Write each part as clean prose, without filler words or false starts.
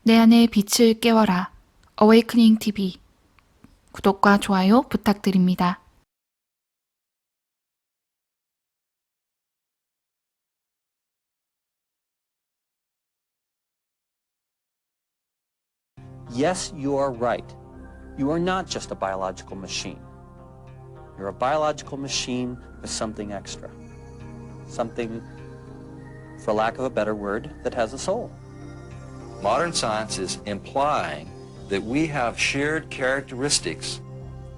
내 안의 빛을 깨워라. 어웨이크닝 TV. 구독과 좋아요 부탁드립니다. Yes, you are right. You are not just a biological machine. You're a biological machine with something extra. Something, for lack of a better word, that has a soul. Modern science is implying that we have shared characteristics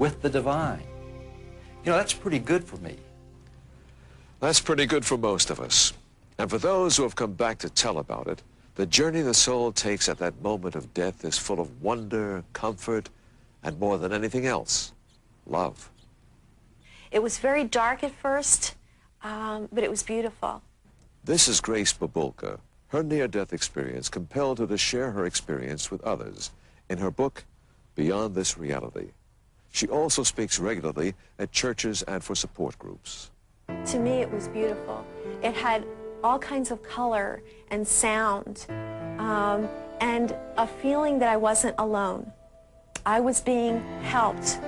with the divine. You know, that's pretty good for me. That's pretty good for most of us. And for those who have come back to tell about it, the journey the soul takes at that moment of death is full of wonder, comfort, and more than anything else, love. It was very dark at first, but it was beautiful. This is Grace Babulka. Her near-death experience compelled her to share her experience with others in her book, Beyond This Reality. She also speaks regularly at churches and for support groups. To me, it was beautiful. It had all kinds of color and sound, and a feeling that I wasn't alone. I was being helped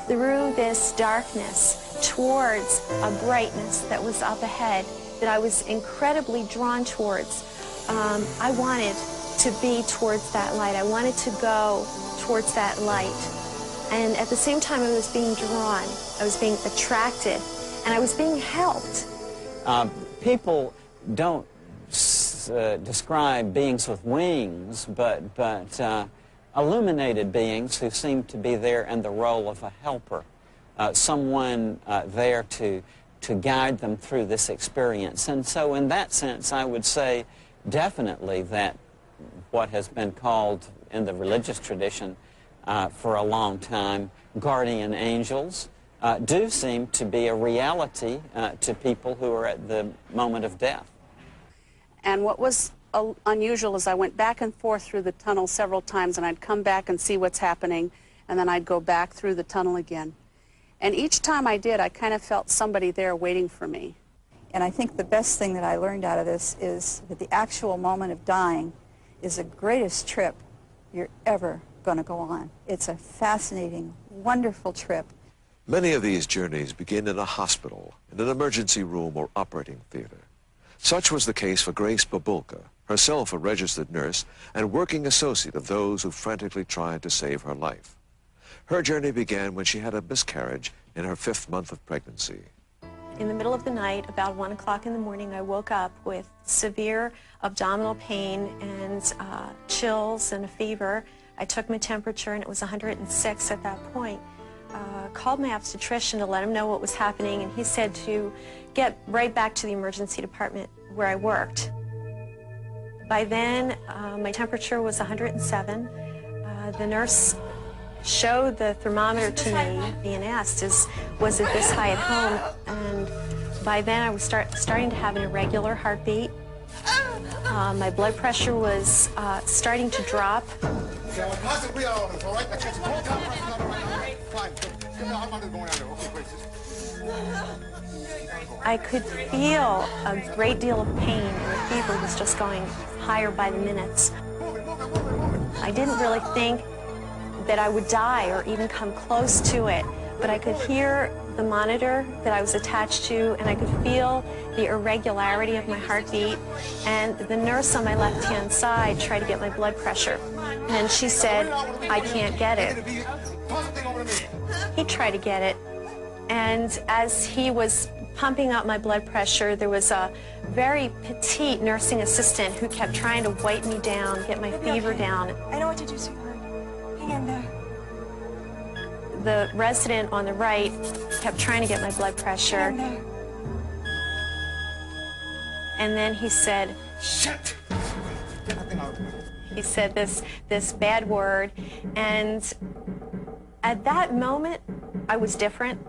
through this darkness towards a brightness that was up ahead that I was incredibly drawn towards. I wanted to be towards that light. I wanted to go towards that light. And at the same time, I was being drawn. I was being attracted, and I was being helped. People don't describe beings with wings, but illuminated beings who seem to be there in the role of a helper, someone there to guide them through this experience. And so in that sense, I would say definitely that what has been called in the religious tradition for a long time, guardian angels, do seem to be a reality to people who are at the moment of death. And what was unusual is I went back and forth through the tunnel several times, and I'd come back and see what's happening, and then I'd go back through the tunnel again. And each time I did, I kind of felt somebody there waiting for me. And I think the best thing that I learned out of this is that the actual moment of dying is the greatest trip you're ever going to go on. It's a fascinating, wonderful trip. Many of these journeys begin in a hospital, in an emergency room or operating theater. Such was the case for Grace Babulka, herself a registered nurse and working associate of those who frantically tried to save her life. Her journey began when she had a miscarriage in her 5th month of pregnancy. In the middle of the night, about 1 o'clock in the morning, I woke up with severe abdominal pain and chills and a fever. I took my temperature, and it was 106 at that point. Called my obstetrician to let him know what was happening, and he said to get right back to the emergency department where I worked. By then, my temperature was 107. The nurse showed the thermometer to me and asked, was it this high at home? And by then I was starting to have an irregular heartbeat. My blood pressure was starting to drop. I could feel a great deal of pain, and the fever was just going higher by the minutes. I didn't really think that I would die or even come close to it, but I could hear the monitor that I was attached to, and I could feel the irregularity of my heartbeat. And the nurse on my left-hand side tried to get my blood pressure, and she said, I can't get it. He tried to get it, and as he was pumping up my blood pressure, there was a very petite nursing assistant who kept trying to wipe me down, get my fever down. I know what to do, sweetheart. Hang in there. The resident on the right kept trying to get my blood pressure. And then he said, "Shit!" He said this bad word, and at that moment, I was different.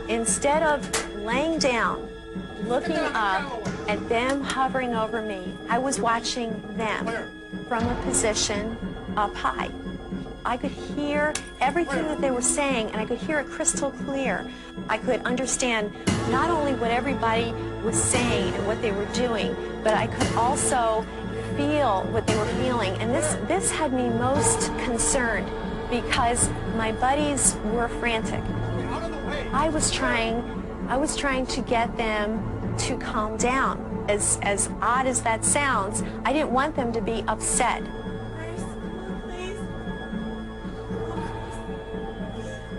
Instead of laying down, looking up at them hovering over me, I was watching them from a position up high. I could hear everything that they were saying, and I could hear it crystal clear. I could understand not only what everybody was saying and what they were doing, but I could also feel what they were feeling. And this had me most concerned because my buddies were frantic. I was trying to get them to calm down. As odd as that sounds, I didn't want them to be upset.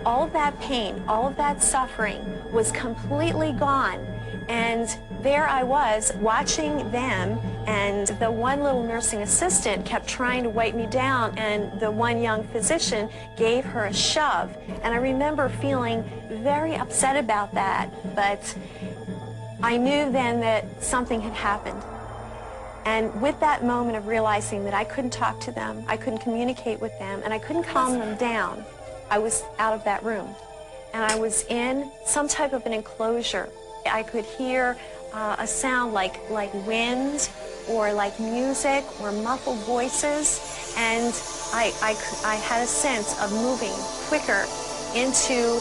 All of that pain, all of that suffering was completely gone. And there I was watching them, and the one little nursing assistant kept trying to weight me down, and the one young physician gave her a shove. And I remember feeling very upset about that, but I knew then that something had happened. And with that moment of realizing that I couldn't talk to them, I couldn't communicate with them, and I couldn't calm them down, I was out of that room. And I was in some type of an enclosure. I could hear a sound like wind or like music or muffled voices. And I had a sense of moving quicker into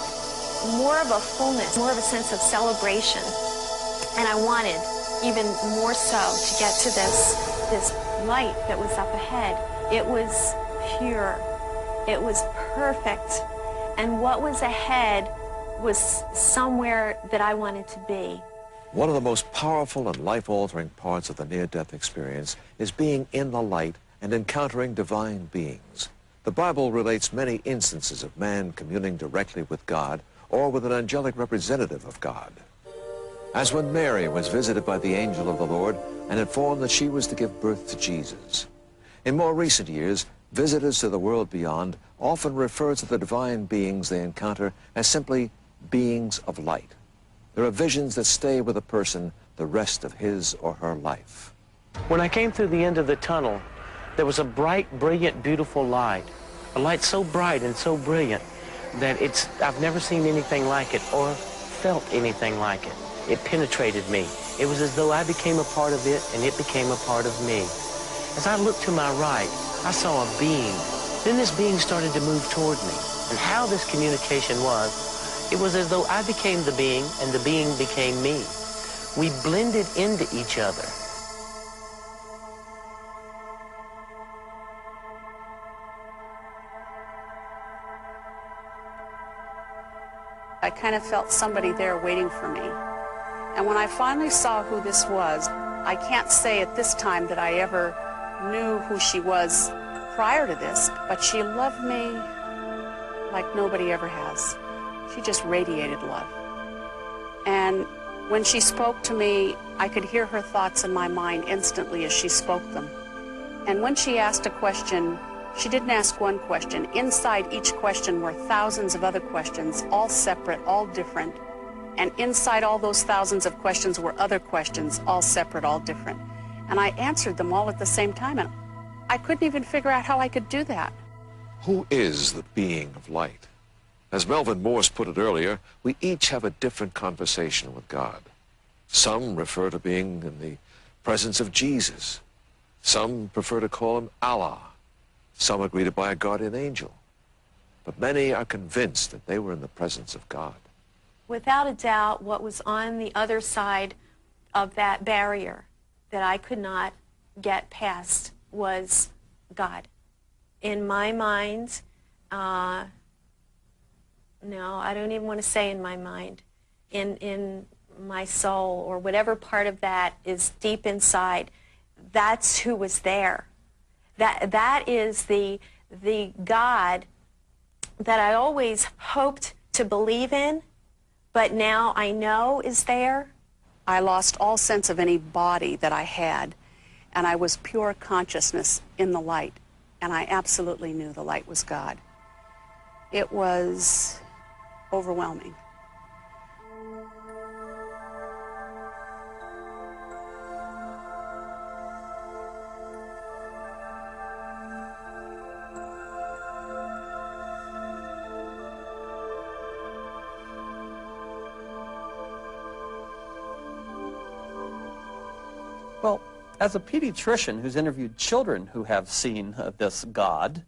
more of a fullness, more of a sense of celebration. And I wanted even more so to get to this light that was up ahead. It was pure. It was perfect. And what was ahead was somewhere that I wanted to be. One of the most powerful and life-altering parts of the near-death experience is being in the light and encountering divine beings. The Bible relates many instances of man communing directly with God or with an angelic representative of God. As when Mary was visited by the angel of the Lord and informed that she was to give birth to Jesus. In more recent years, visitors to the world beyond often refer to the divine beings they encounter as simply beings of light. There are visions that stay with a person the rest of his or her life. When I came through the end of the tunnel, there was a bright, brilliant, beautiful light. A light so bright and so brilliant that I've never seen anything like it or felt anything like it. It penetrated me. It was as though I became a part of it and it became a part of me. As I looked to my right, I saw a being. Then this being started to move toward me. And how this communication was, it was as though I became the being and the being became me. We blended into each other. I kind of felt somebody there waiting for me. And when I finally saw who this was, I can't say at this time that I ever knew who she was prior to this, but she loved me like nobody ever has. She just radiated love. And when she spoke to me, I could hear her thoughts in my mind instantly as she spoke them. And when she asked a question, she didn't ask one question. Inside each question were thousands of other questions, all separate, all different. And inside all those thousands of questions were other questions, all separate, all different. And I answered them all at the same time, and I couldn't even figure out how I could do that. Who is the being of light? As Melvin Morse put it earlier, we each have a different conversation with God. Some refer to being in the presence of Jesus. Some prefer to call him Allah. Some are greeted by a guardian angel. But many are convinced that they were in the presence of God. Without a doubt, what was on the other side of that barrier that I could not get past was God. In my mind, no, I don't even want to say in my mind, in my soul or whatever part of that is deep inside, that's who was there. That is the God that I always hoped to believe in, but now I know is there. I lost all sense of any body that I had, and I was pure consciousness in the light, and I absolutely knew the light was God. It was overwhelming. Well, as a pediatrician who's interviewed children who have seen this God,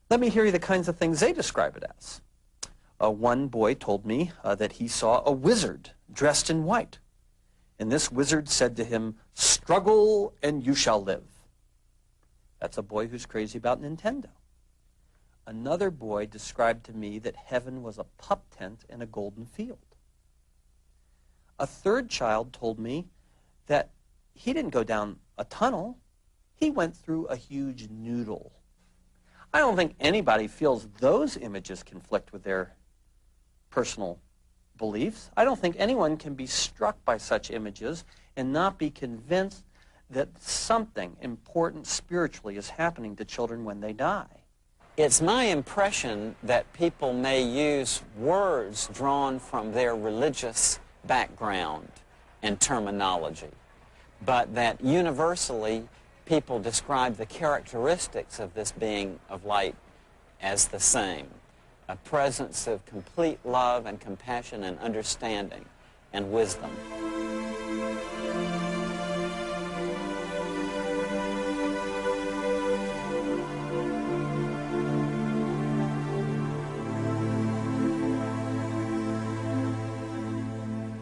let me hear you the kinds of things they describe it as. One boy told me that he saw a wizard dressed in white. And this wizard said to him, "Struggle and you shall live." That's a boy who's crazy about Nintendo. Another boy described to me that heaven was a pup tent in a golden field. A third child told me that he didn't go down a tunnel. He went through a huge noodle. I don't think anybody feels those images conflict with their personal beliefs. I don't think anyone can be struck by such images and not be convinced that something important spiritually is happening to children when they die. It's my impression that people may use words drawn from their religious background and terminology, but that universally people describe the characteristics of this being of light as the same: a presence of complete love and compassion and understanding and wisdom.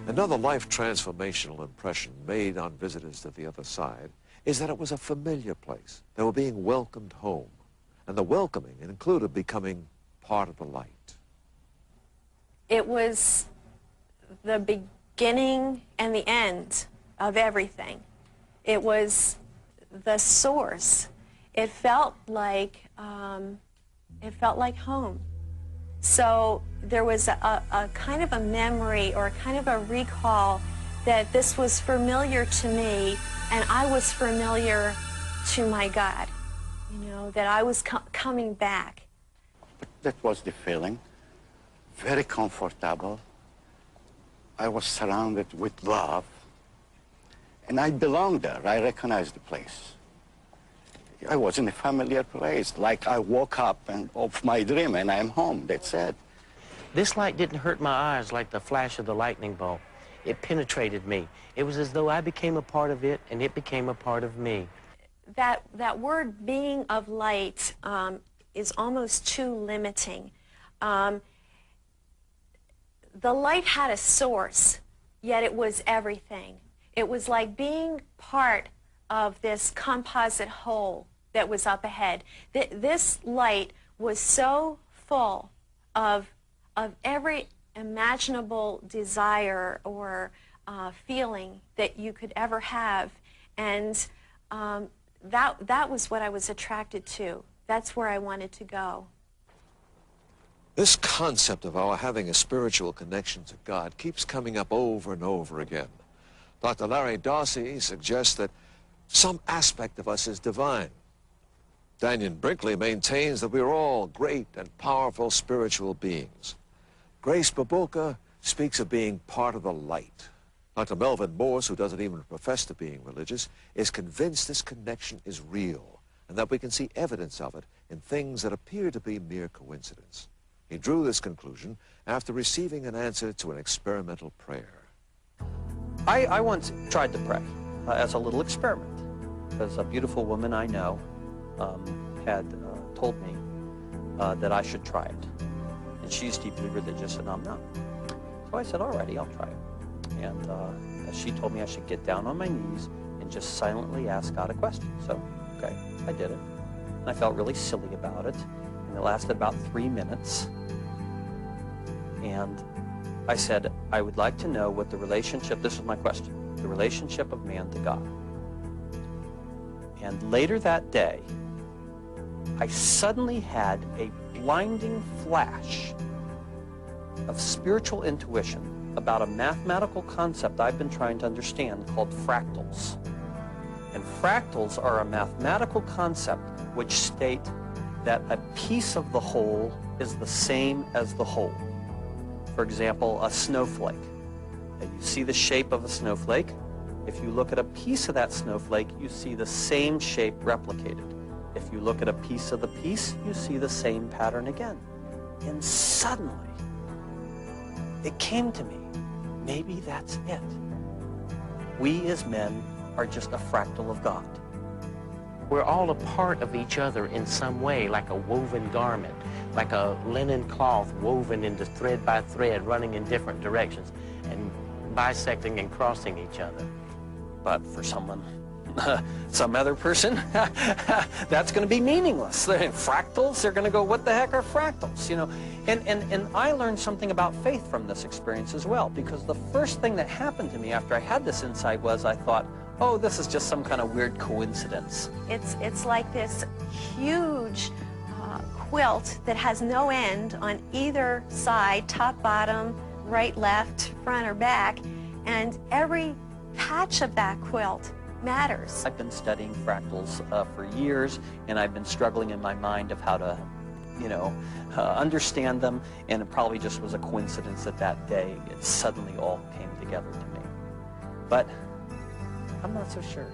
Another life-transformational impression made on visitors to the other side is that it was a familiar place. They were being welcomed home, and the welcoming included becoming part of the light. It was the beginning and the end of everything. It was the source. It felt like home. So there was a kind of a memory or kind of a recall that this was familiar to me and I was familiar to my God, you know, that I was coming back. But that was the feeling, very comfortable. I was surrounded with love and I belonged there. I recognized the place. I was in a familiar place, like I woke up of my dream and I'm home, that's it. This light didn't hurt my eyes like the flash of the lightning bolt. It penetrated me. It was as though I became a part of it and it became a part of me. That word being of light is almost too limiting. The light had a source, yet it was everything. It was like being part of this composite whole that was up ahead. This light was so full of every imaginable desire or feeling that you could ever have, and that was what I was attracted to. That's where I wanted to go. This concept of our having a spiritual connection to God keeps coming up over and over again. Dr. Larry Darcy suggests that some aspect of us is divine. Daniel Brinkley maintains that we are all great and powerful spiritual beings. Grace Babulka speaks of being part of the light. Dr. Melvin Morse, who doesn't even profess to being religious, is convinced this connection is real and that we can see evidence of it in things that appear to be mere coincidence. He drew this conclusion after receiving an answer to an experimental prayer. I once tried to pray as a little experiment, because a beautiful woman I know had told me that I should try it. And she's deeply religious and I'm not. So I said, alrighty, I'll try it. And she told me I should get down on my knees and just silently ask God a question. So, okay, I did it. And I felt really silly about it. And it lasted about 3 minutes. And I said, I would like to know what the relationship, this is my question, the relationship of man to God. And later that day, I suddenly had a blinding flash of spiritual intuition about a mathematical concept I've been trying to understand called fractals. And fractals are a mathematical concept which state that a piece of the whole is the same as the whole. For example, a snowflake. And you see the shape of a snowflake. If you look at a piece of that snowflake, you see the same shape replicated. If you look at a piece of the piece, you see the same pattern again. And suddenly, it came to me, maybe that's it. We as men are just a fractal of God. We're all a part of each other in some way, like a woven garment, like a linen cloth woven into thread by thread, running in different directions and bisecting and crossing each other. But for someone some other person, that's going to be meaningless. Fractals, they're going to go, what the heck are fractals? You know, and I learned something about faith from this experience as well, because the first thing that happened to me after I had this insight was I thought, oh, this is just some kind of weird coincidence. It's like this huge quilt that has no end on either side, top, bottom, right, left, front, or back, and every patch of that quilt matters. I've been studying fractals for years, and I've been struggling in my mind of how to, you know, understand them, and it probably just was a coincidence that that day it suddenly all came together to me. But I'm not so sure.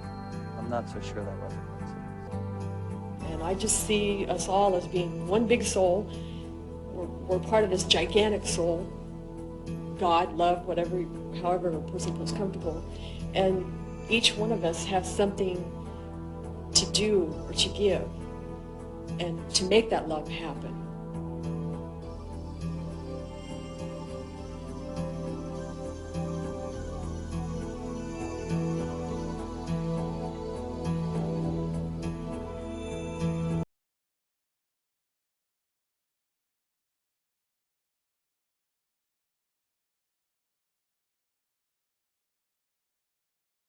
I'm not so sure that was a coincidence. And I just see us all as being one big soul. We're part of this gigantic soul. God, love, whatever, however a person feels comfortable. And each one of us has something to do or to give and to make that love happen.